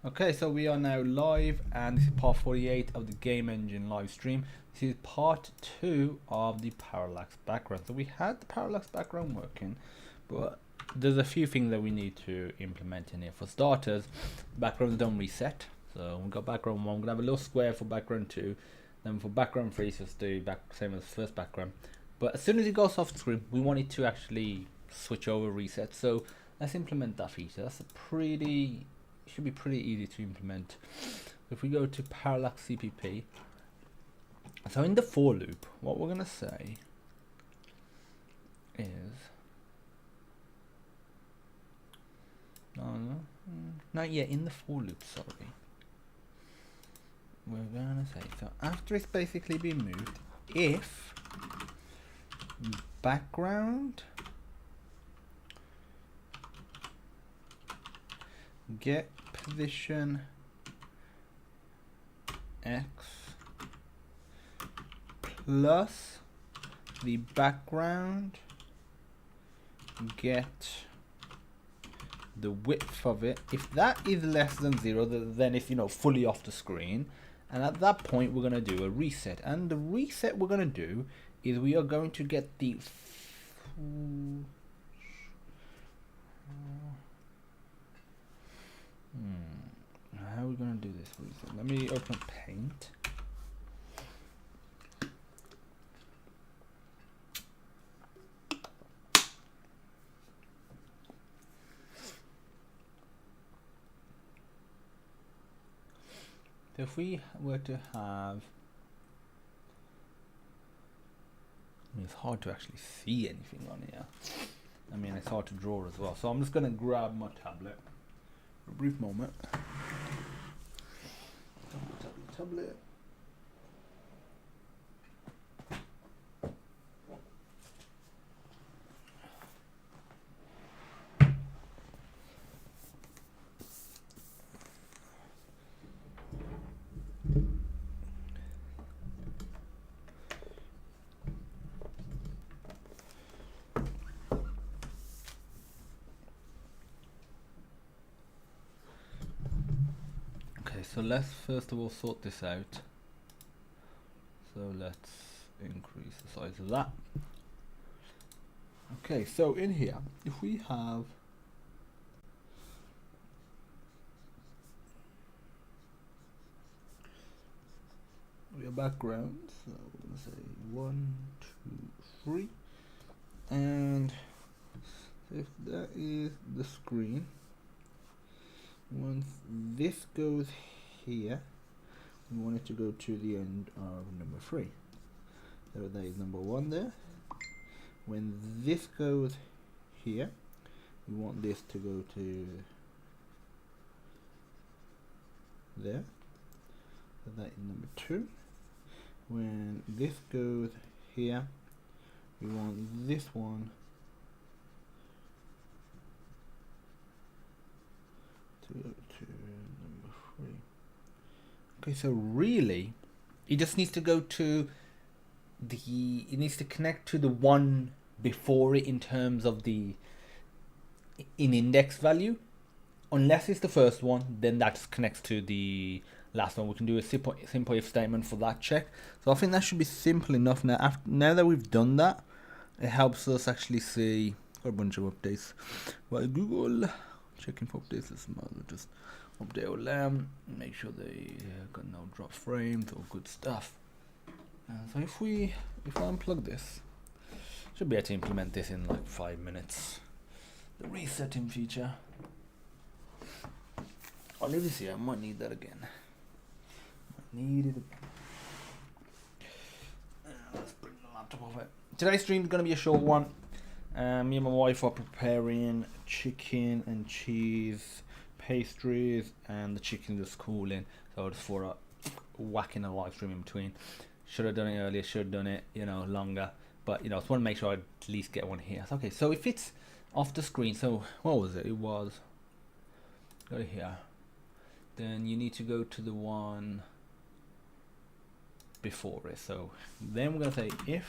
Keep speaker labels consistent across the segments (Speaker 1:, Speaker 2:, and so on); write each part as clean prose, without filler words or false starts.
Speaker 1: Okay, so we are now live, and this is part 48 of the Game Engine live stream. This is part 2 of the Parallax background. So we had the Parallax background working, but there's a few things that we need to implement in here. For starters, backgrounds don't reset. So we've got background 1, we're gonna have a little square for background 2. Then for background 3, so it's the same as the first background. But as soon as it goes off the screen, we want it to actually switch over, reset. So let's implement that feature. That's a should be pretty easy to implement. If we go to Parallax CPP, so in the for loop, what we're gonna say is not yet in the for loop. Sorry, we're gonna say, so after it's basically been moved, if background get position X plus the background get the width of it. If that is less than 0, then it's fully off the screen, and at that point we're going to do a reset. And the reset we're going to do is we are going to get the how are we going to do this reset? Let me open up Paint. So if we were to have, it's hard to actually see anything on here. I mean, it's hard to draw as well. So I'm just going to grab my tablet for a brief moment. Tablet. So let's first of all sort this out. So let's increase the size of that. Okay, so in here, if we have your background, so we're gonna say 1, 2, 3, and if that is the screen, once this goes here, we want it to go to the end of number 3. So that is number 1 there. When this goes here, we want this to go to there. So that is number 2. When this goes here, we want this one to go to number 3. Okay, so really, it just needs to go to it needs to connect to the one before it in terms of the index value. Unless it's the first one, then that just connects to the last one. We can do a simple if statement for that check. So I think that should be simple enough now. Now that we've done that, it helps us actually see a bunch of updates. Well, Google checking for updates. Let's just update all them, make sure they got no drop frames or good stuff. So if I unplug this, should be able to implement this in like 5 minutes. The resetting feature. I'll leave this here. I might need that again. Let's bring the laptop over. Today's stream is going to be a short one. Me and my wife are preparing chicken and cheese pastries, and the chicken just cooling, so just for whacking a live stream in between. Should have done it earlier, should have done it longer, but just want to make sure I at least get one here. Okay, so if it's off the screen, so what was it? It was go to here, then you need to go to the one before it. So then we're gonna say if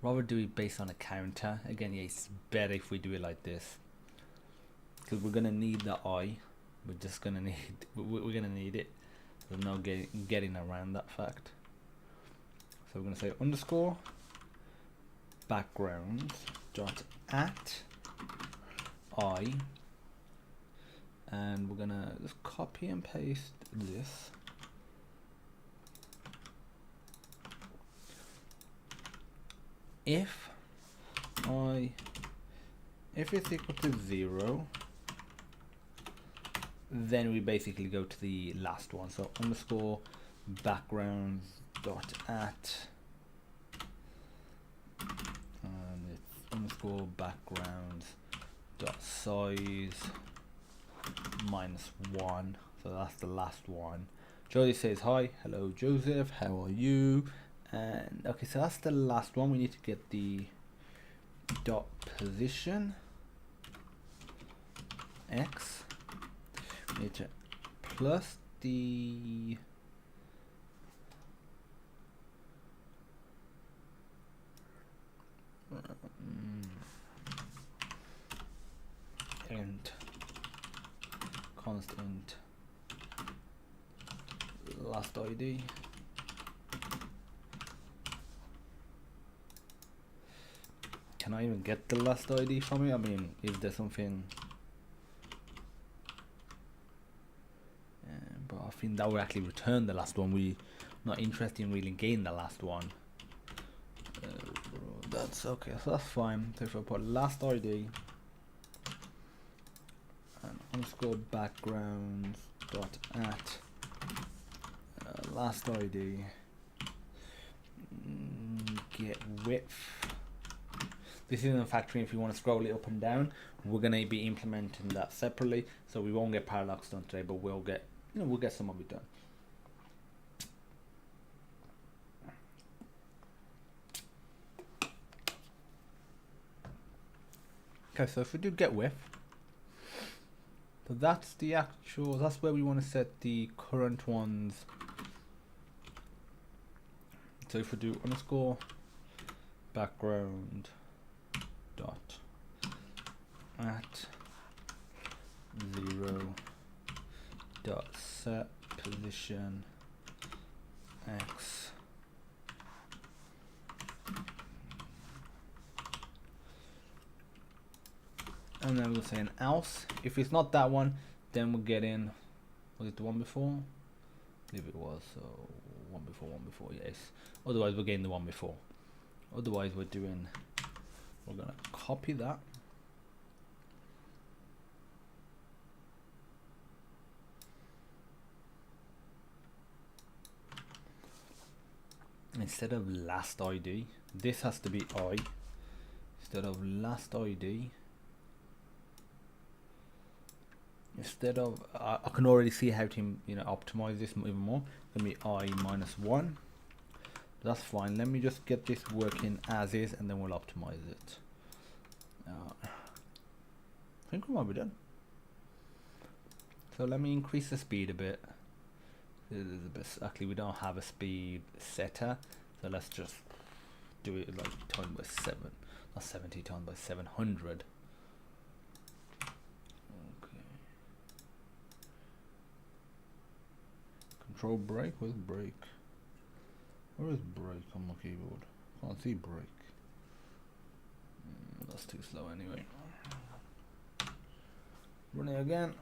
Speaker 1: rather do it based on a counter. Again, yeah, it's better if we do it like this, because we're gonna need the I. We're just gonna need we're gonna need it. There's no getting around that fact. So we're gonna say underscore background dot at I, and we're gonna just copy and paste this. If it's equal to 0, then we basically go to the last one. So underscore background dot at, and it's underscore background dot size -1. So that's the last one. Josie says hi. Hello Joseph, how are you? And okay, so that's the last one. We need to get the dot position x. We need to plus the int constant last ID. Can I even get the last ID from it? I mean, is there something? But I think that will actually return the last one. We're not interested in really getting the last one. That's okay, so that's fine. So if I put last ID and underscore background dot at last ID, get width. This is in factory. If you want to scroll it up and down, we're going to be implementing that separately, so we won't get parallax done today, but we'll get, we'll get some of it done. Okay, so if we do get width, so that's the actual, that's where we want to set the current ones. So if we do underscore background dot at 0 dot set position x, and then we'll say an else. If it's not that one, then we'll get in, was it the one before? I believe it was. So one before, yes. Otherwise we're getting the one before. Otherwise we're gonna copy that, instead of last ID, this has to be I. Instead of last ID, instead of I can already see how to optimize this even more. It's gonna be I -1. That's fine. Let me just get this working as is, and then we'll optimize it. I think we might be done. So let me increase the speed a bit. Actually, we don't have a speed setter, so let's just do it like times by 7, not 70 times by 700. Okay. Control break. Where's break? Where is break on my keyboard? Can't see break. That's too slow anyway. Run it again.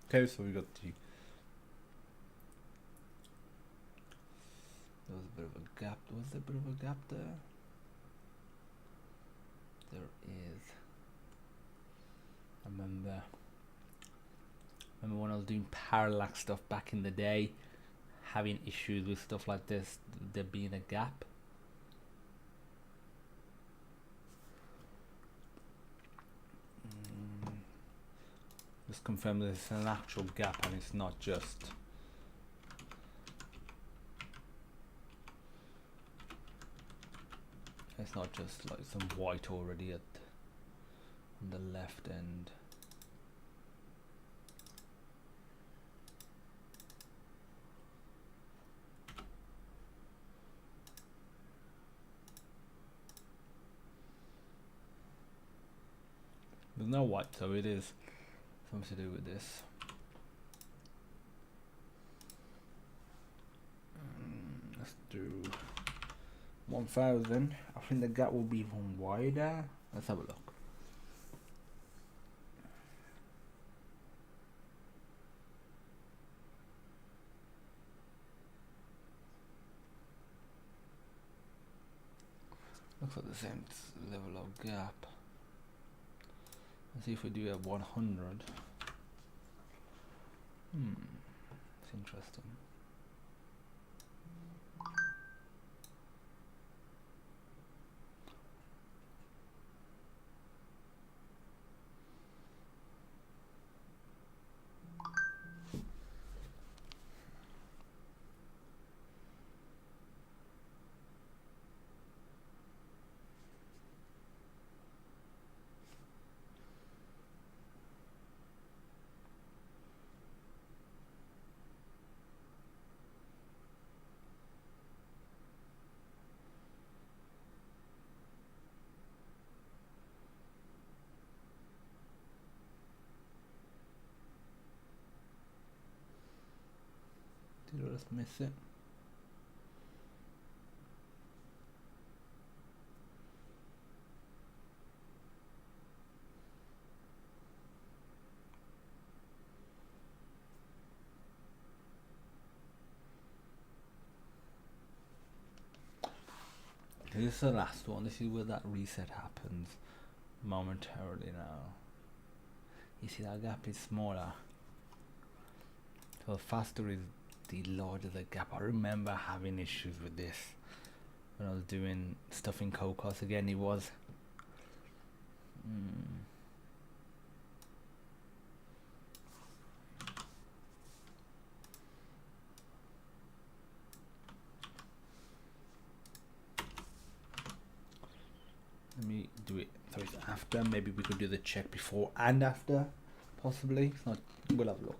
Speaker 1: Okay, so we got the. There was a bit of a gap. Was there a bit of a gap there? There is. I remember when I was doing parallax stuff back in the day, having issues with stuff like this, there being a gap. Just confirm that it's an actual gap and it's not just like some white already on the left end. There's no white, so it is something to do with this. Let's do 1000. I think the gap will be even wider. Let's have a look. Looks like the same level of gap. Let's see if we do a 100. It's interesting. Did I just miss it? This is the last one. This is where that reset happens momentarily now. You see that gap is smaller. So the faster is the larger the gap. I remember having issues with this when I was doing stuff in Cocos. Again, it was let me do it so it's after. Maybe we could do the check before and after, possibly. It's not, we'll have a look.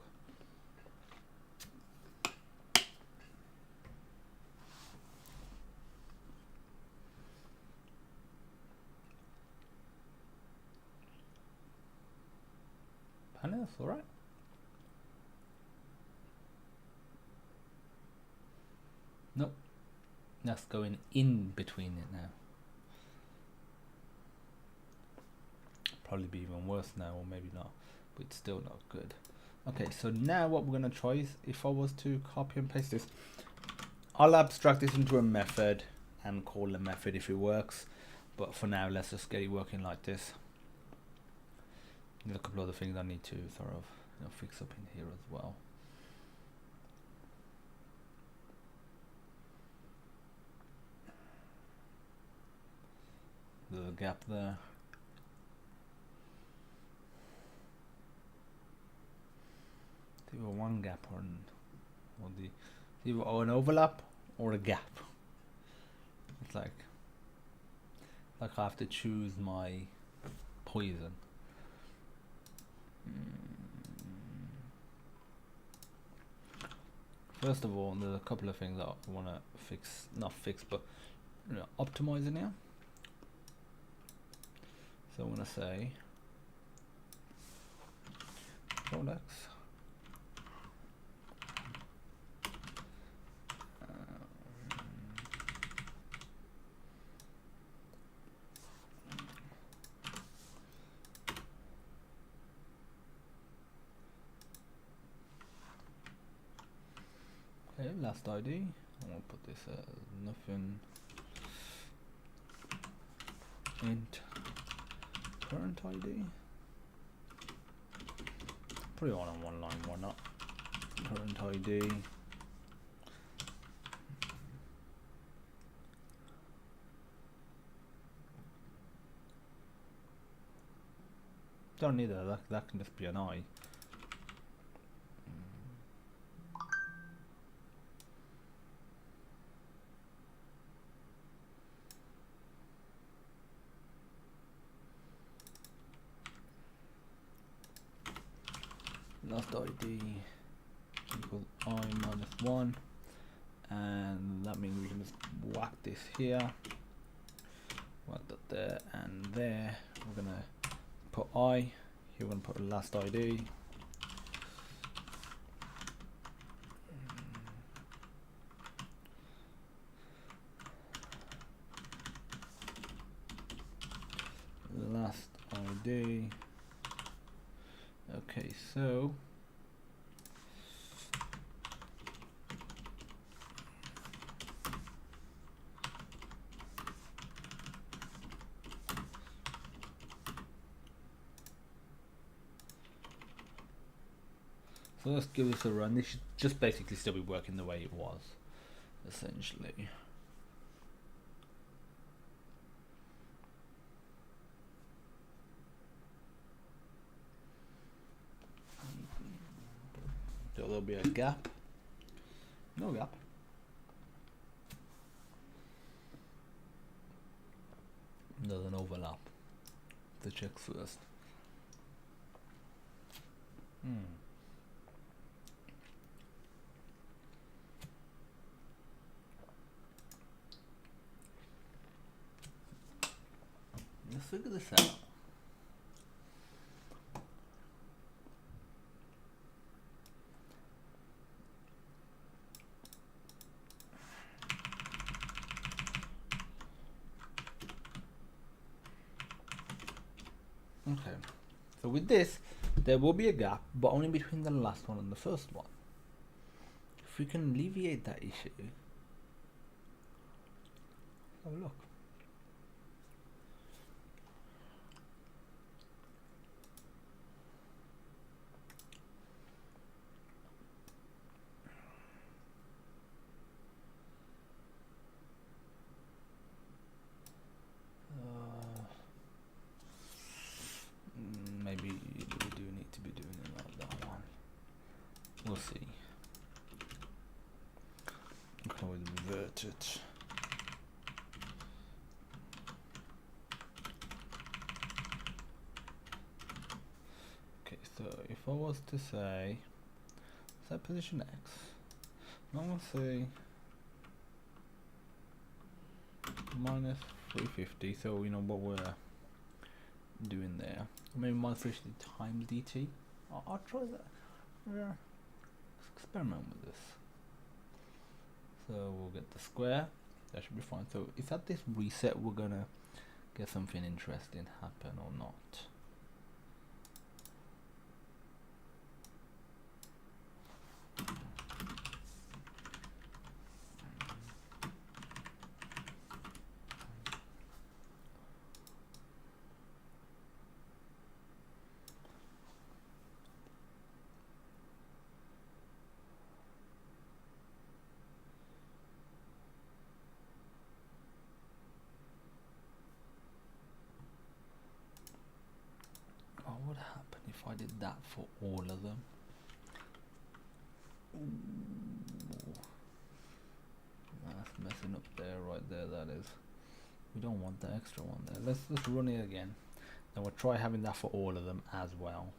Speaker 1: That's all right. Nope, that's going in between it now. Probably be even worse now, or maybe not, but it's still not good. Okay, so now what we're gonna try is, if I was to copy and paste this, I'll abstract this into a method and call the method if it works. But for now, let's just get it working like this. There's a couple other things I need to sort of fix up in here as well. There's a gap there. It's either one gap or an overlap or a gap. It's like I have to choose my poison. First of all, there's a couple of things that I want to fix, not fix, but optimize in here. So I'm going to say Parallax. Okay, last ID. I'm gonna put this as nothing. Int current ID. Put it on one line, why not? Current ID. Don't need that can just be an I. Last ID equals I minus 1, and that means we can just whack this here, whack that there and there. We're gonna put I. Here we're going to put last ID. Last ID. Okay, so let's give this a run. This should just basically still be working the way it was, essentially. So there'll be a gap. No gap. There's an overlap. The check first. Let's figure this out. Okay, so with this, there will be a gap, but only between the last one and the first one. If we can alleviate that issue, have a look. Maybe we do need to be doing it like that one. We'll see. Okay, we'll revert it. Okay, so if I was to say, set position X, I'm going to say minus 350, so you know what we're doing there. Maybe minus 350 times dt. I'll try that. Yeah. Let's experiment with this. So we'll get the square. That should be fine. So if at this reset we're gonna get something interesting happen or not. What would happen if I did that for all of them? Ooh. That's messing up there, right there, that is. We don't want the extra one there. Let's run it again. Then we'll try having that for all of them as well.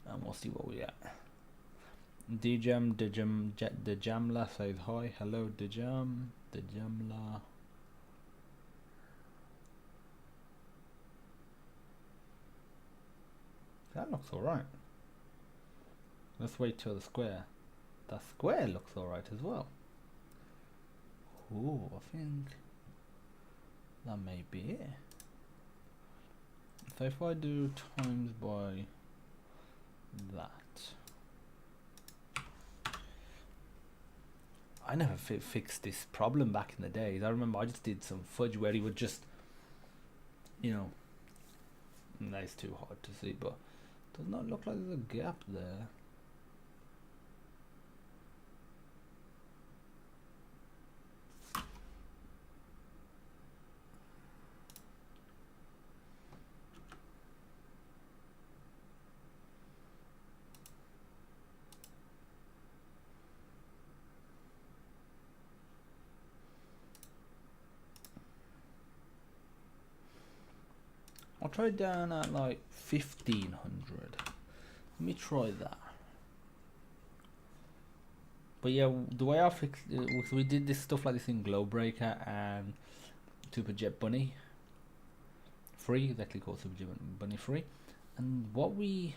Speaker 1: And we'll see what we get. Dejamla says hi. Hello Dejamla. That looks alright. Let's wait till the square. The square looks alright as well. Ooh, I think that may be it. So if I do times by that, I never fixed this problem back in the days. I remember I just did some fudge where he would just, you know, that's too hard to see, but does not look like there's a gap there. I'll try it down at like 1500. Let me try that. But yeah, the way I fixed it was we did this stuff like this in Glowbreaker and Superjet Bunny free, exactly equals to bunny free. And what we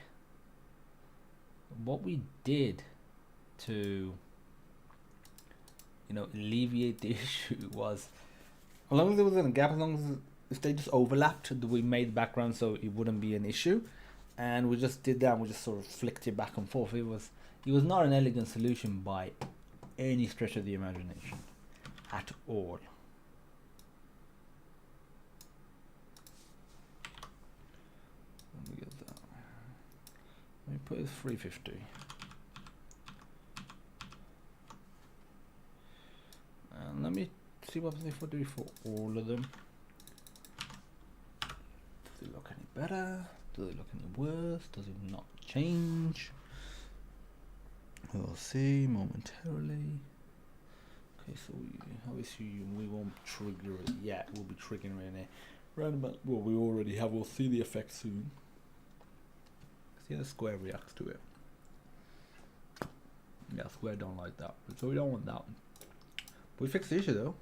Speaker 1: did to alleviate the issue was, as long as there wasn't a gap, as long as if they just overlapped, we made the background so it wouldn't be an issue, and we just did that. And we just sort of flicked it back and forth. It was not an elegant solution by any stretch of the imagination at all. Let me get that. Let me put it 350. And let me see what if I do it for all of them. Does it look any better? Does it look any worse? Does it not change? We'll see momentarily. Okay, so obviously we won't trigger it yet. We'll be triggering it round about. Well, we already have. We'll see the effect soon. See how the square reacts to it. Yeah, square don't like that, so we don't want that. We fixed the issue though.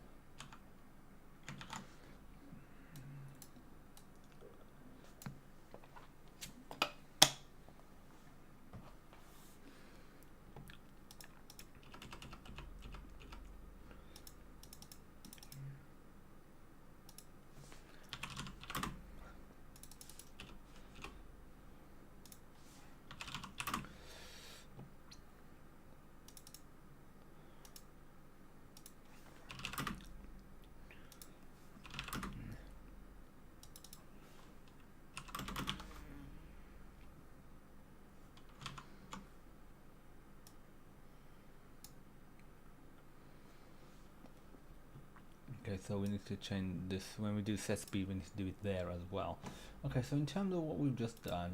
Speaker 1: Okay, so we need to change this. When we do set speed, we need to do it there as well. Okay, so in terms of what we've just done,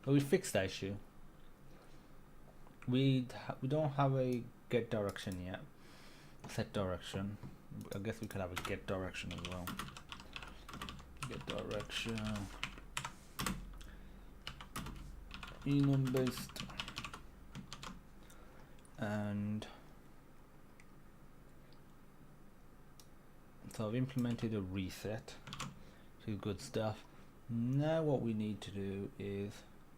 Speaker 1: so we fixed that issue. We don't have a get direction yet. Set direction. I guess we could have a get direction as well. Get direction. Enum based. And so I've implemented a reset, which is good stuff. Now what we need to do is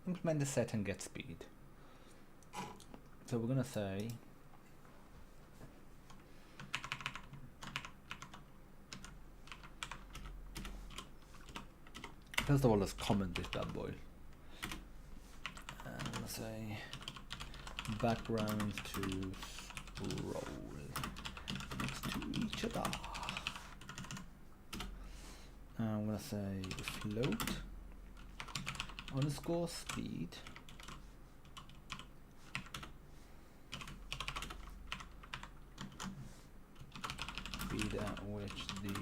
Speaker 1: implement the set and get speed. So we're going to say first of all, let's comment this bad boy, and let's say background to scroll next to each other. And I'm gonna say float underscore speed at which the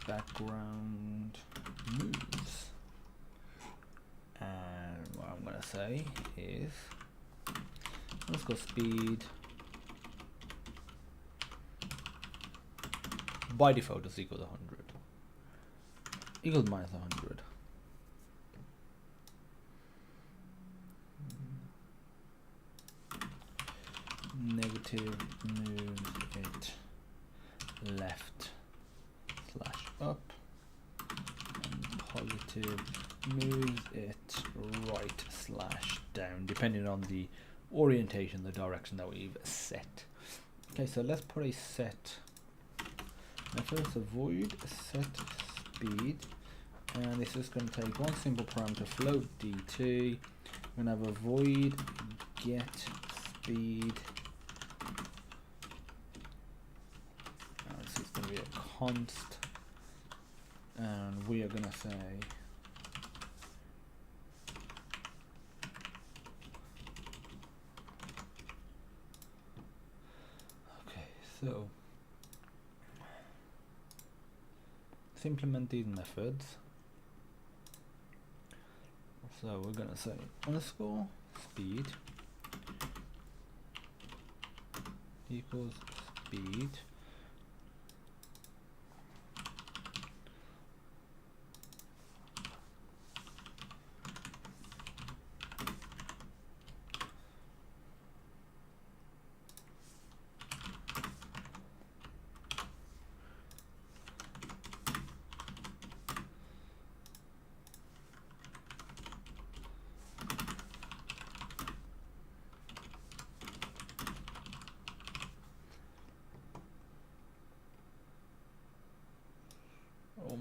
Speaker 1: background moves. And what I'm gonna say is underscore speed by default is equal to 100 equals minus 100. Negative moves it left slash up, and positive moves it right slash down, depending on the orientation, the direction that we've set. Okay, so let's put a set method, so void set speed, and this is going to take one simple parameter float dt. We're going to have a void get speed, and this is going to be a const, and we are going to say so let's implement these methods. So we're gonna say underscore speed equals speed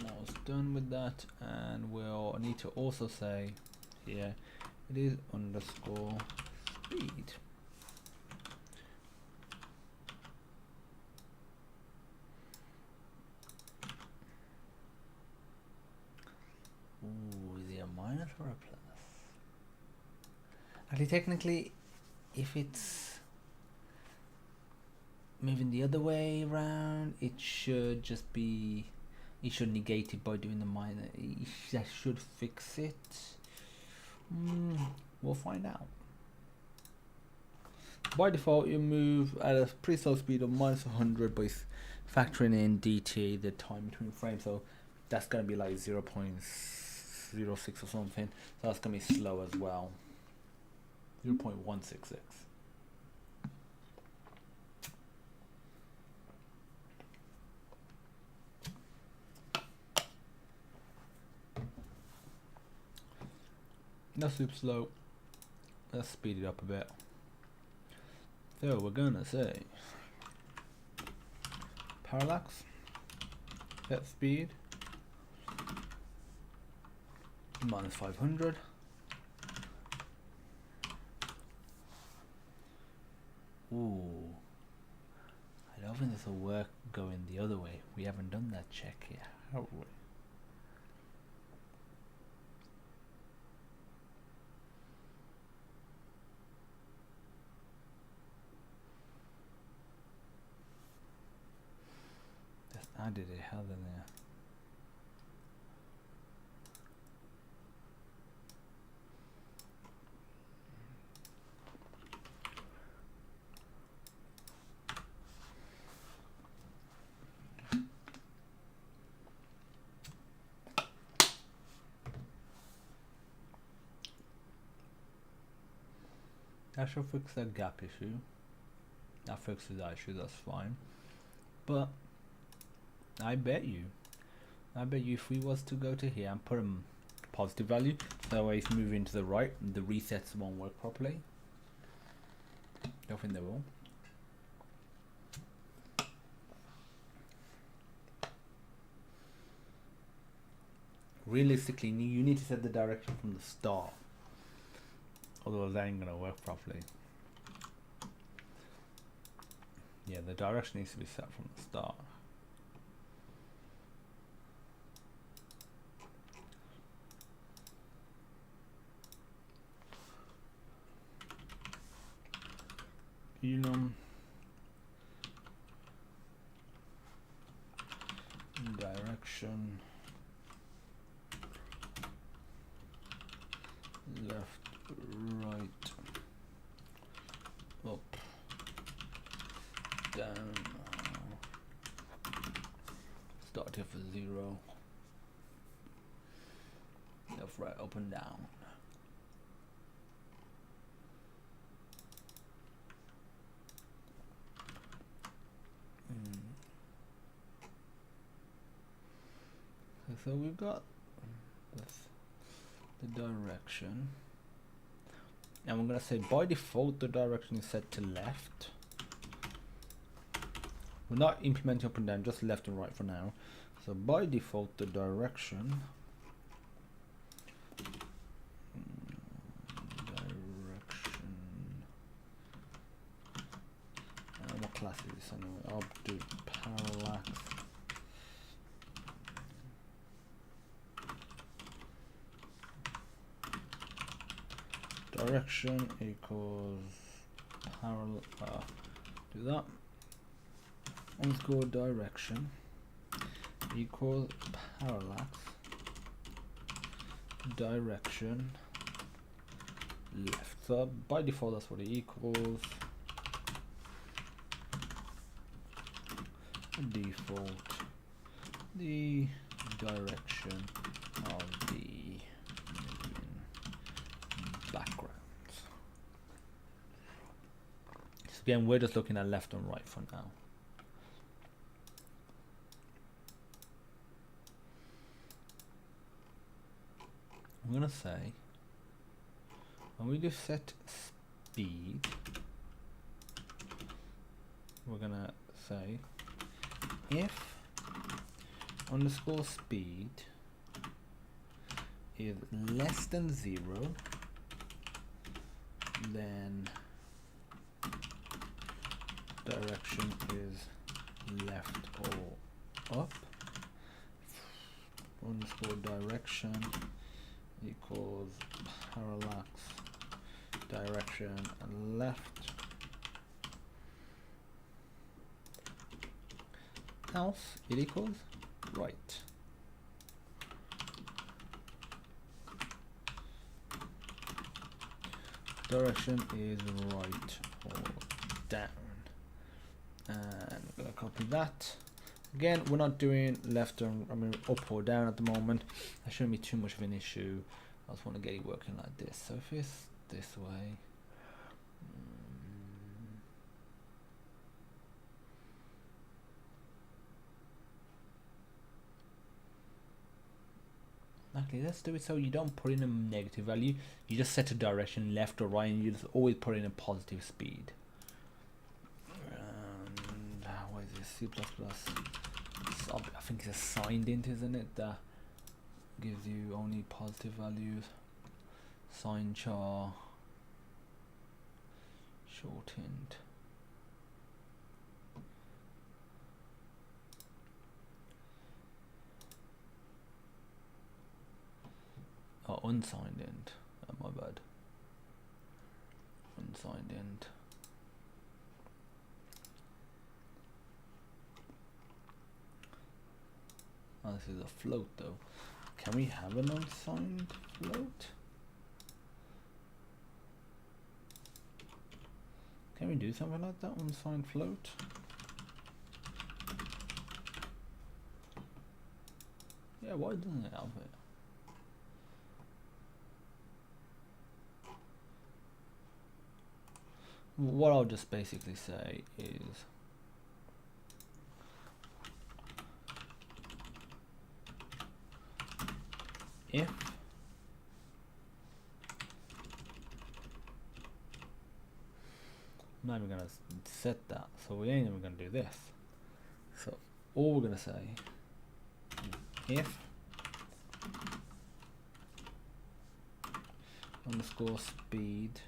Speaker 1: almost done with that, and we'll need to also say here it is underscore speed. Ooh, is it a minus or a plus? Actually, technically, if it's moving the other way around, it should just be, it should negate it by doing the minus. That should fix it. We'll find out. By default, you move at a pretty slow speed of minus 100 by factoring in DT, the time between frames. So that's going to be like 0.06 or something. So that's going to be slow as well. 0.166. That's super slow. Let's speed it up a bit. So we're gonna say parallax, set speed minus 500. Ooh, I don't think this will work going the other way. We haven't done that check yet, have we? Added a hell in there. That should fix that gap issue. That fixes that issue, that's fine. But I bet you if we was to go to here and put a positive value, that way it's moving to the right, the resets won't work properly. Don't think they will. Realistically, you need to set the direction from the start, otherwise that ain't gonna work properly. Yeah, the direction needs to be set from the start. Direction left, right, up, down. Start here for 0. Left, right, up and down. So we've got the direction, and we're going to say by default the direction is set to left. We're not implementing up and down, just left and right for now. So by default the direction what class is this anyway? I'll do parallax. Direction equals parallax. Do that. Underscore direction equals parallax direction left. So by default that's what it equals. Default the direction of the background. So again, we're just looking at left and right for now. I'm gonna say when we do set speed, we're gonna say if underscore speed is less than 0, then direction is left or up. Underscore direction equals parallax direction left, else it equals right. Direction is right or down, and we're gonna copy that. Again, we're not doing left or up or down at the moment. That shouldn't be too much of an issue. I just want to get it working like this. So if it's this way, actually let's do it so you don't put in a negative value. You just set a direction left or right, and you just always put in a positive speed. And what is this? C++. I think it's assigned int, isn't it? That gives you only positive values. Sign char short int. Oh, unsigned int. Oh, my bad. Unsigned int. Oh, this is a float though. Can we have an unsigned float? Can we do something like that? Unsigned float? Yeah, why doesn't it have it? What I'll just basically say is if I'm not even gonna set that, so we ain't even gonna do this. So all we're gonna say is if underscore speed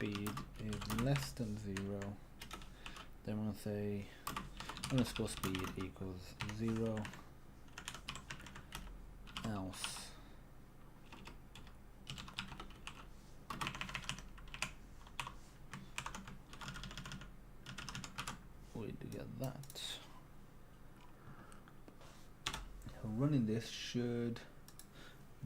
Speaker 1: is less than 0, then we're gonna say underscore speed equals 0, else we do get that. Running this should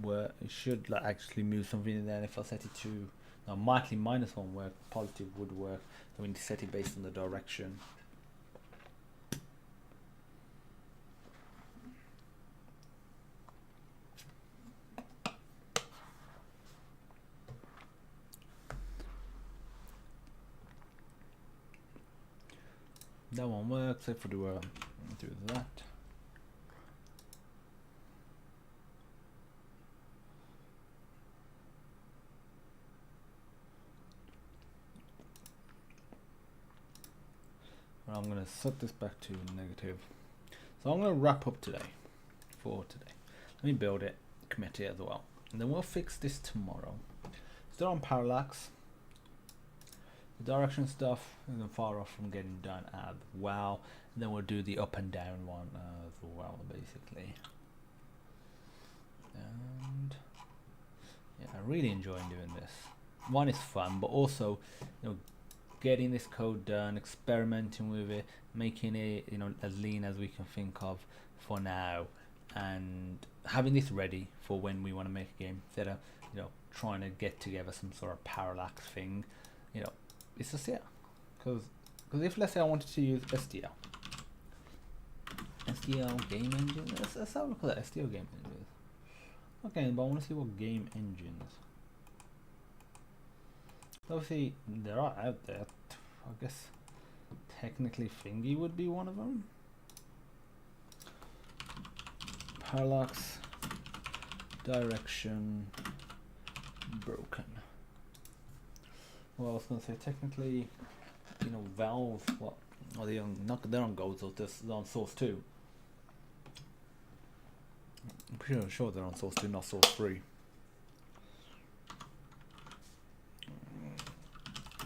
Speaker 1: work. It should like actually move something in there. If I set it to now, likely -1 work, positive would work. So we need to set it based on the direction. That one works. If we do that. I'm going to set this back to negative. So I'm going to wrap up today for today. Let me build it, commit it as well, and then we'll fix this tomorrow. Still on Parallax. The direction stuff isn't far off from getting done as well. And then we'll do the up and down one as well, basically. And yeah, I really enjoy doing this. One is fun, but also, you know, getting this code done, experimenting with it, making it, you know, as lean as we can think of for now, and having this ready for when we want to make a game, instead of, you know, trying to get together some sort of parallax thing. You know, it's just, yeah, because if, let's say I wanted to use SDL game engine, let's have a look at that SDL game engine. Okay, but I want to see what game engines. Obviously, there are out there. I guess technically Thingy would be one of them. Parallax direction broken. Well, I was going to say technically you know, Valve, what? Oh, they're on Gold, so they're on Source 2. I'm pretty sure they're on Source 2, not Source 3.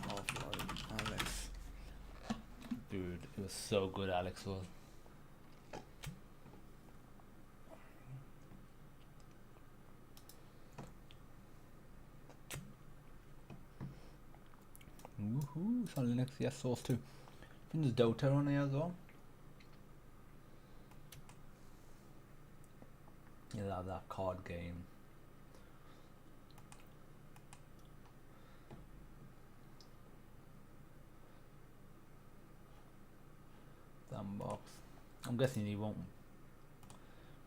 Speaker 1: Half-Life, Alex. Dude, it was so good, Alex was. Woohoo, it's on Linux, yes, Source 2. I think there's Dota on there as well. You love that card game. Sandbox. I'm guessing he won't.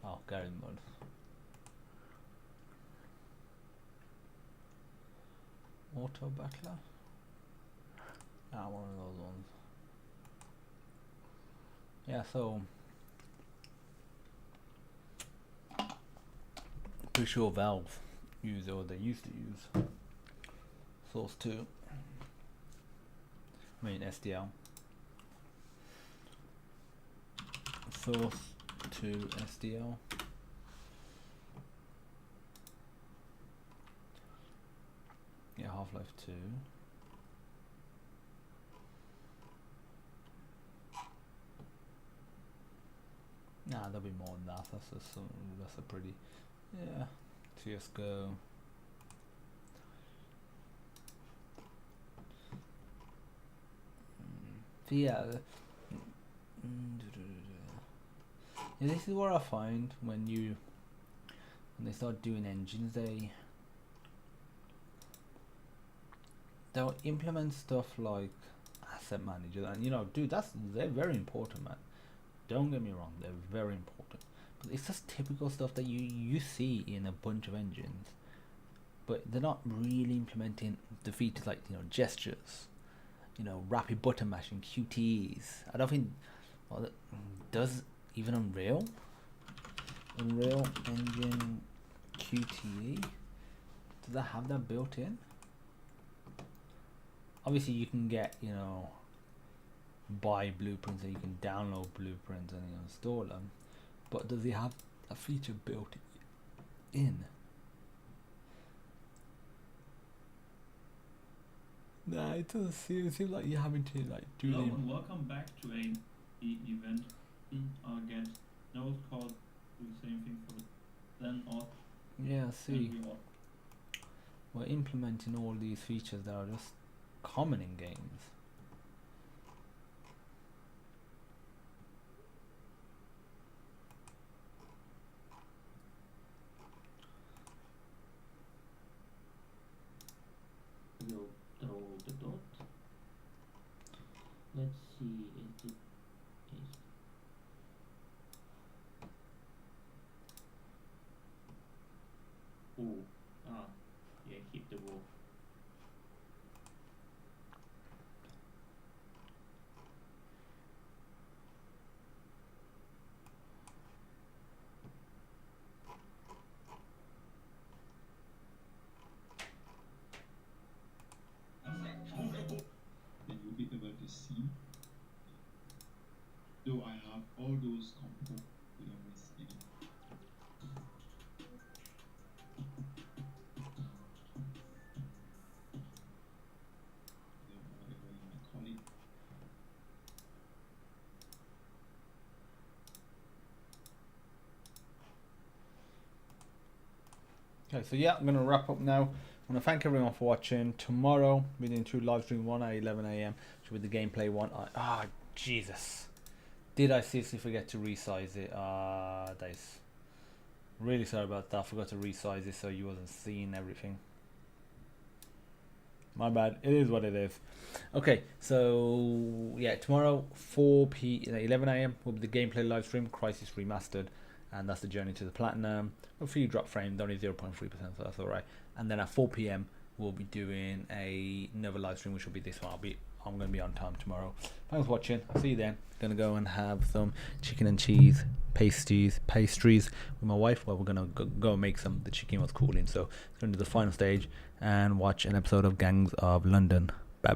Speaker 1: Oh, Gary mode. Auto battler. Ah, one of those ones. Yeah, so pretty sure Valve use, or they used to use, Source 2. I mean SDL. Source 2 SDL. Yeah, Half-Life 2. Nah, there'll be more than that. That's a pretty, yeah. CS:GO. So yeah, this is what I find when they start doing engines, they'll implement stuff like asset manager, and you know, dude, they're very important, man. Don't get me wrong, they're very important, but it's just typical stuff that you see in a bunch of engines, but they're not really implementing the features like, you know, gestures, you know, rapid button mashing, QTEs. I don't think, well, does even Unreal Engine QTE, does that have that built in? Obviously you can get, you know, buy blueprints, and you can download blueprints and, you know, install them, but does it have a feature built in? Nah, it doesn't seem like you're having to like do
Speaker 2: Hello and welcome back to an event again. Now it's called do the same thing for then or
Speaker 1: yeah, see, we're implementing all these features that are just common in games.
Speaker 2: We'll throw the dot. Let's see if it is. Oh, yeah, keep the wall.
Speaker 3: Then you'll be able to see. Though I have all those combo, you don't miss any. Whatever you might call it.
Speaker 1: Okay, so yeah, I'm going to wrap up now. I want to thank everyone for watching. Tomorrow, we're doing two live stream, one at 11 AM, which will be the gameplay one. Jesus. Did I seriously forget to resize it? Dice. Really sorry about that. I forgot to resize it so you wasn't seeing everything. My bad. It is what it is. Okay, so yeah, tomorrow 11 AM will be the gameplay live stream, Crisis Remastered, and that's the journey to the platinum. A few drop frames, only 0.3%, so that's alright. And then at 4 PM we'll be doing another live stream, which will be this one. I'm going to be on time tomorrow. Thanks for watching. See you then. Going to go and have some chicken and cheese pastries with my wife. Well, we're going to go and make some. The chicken was cooling, so it's going to do the final stage and watch an episode of Gangs of London.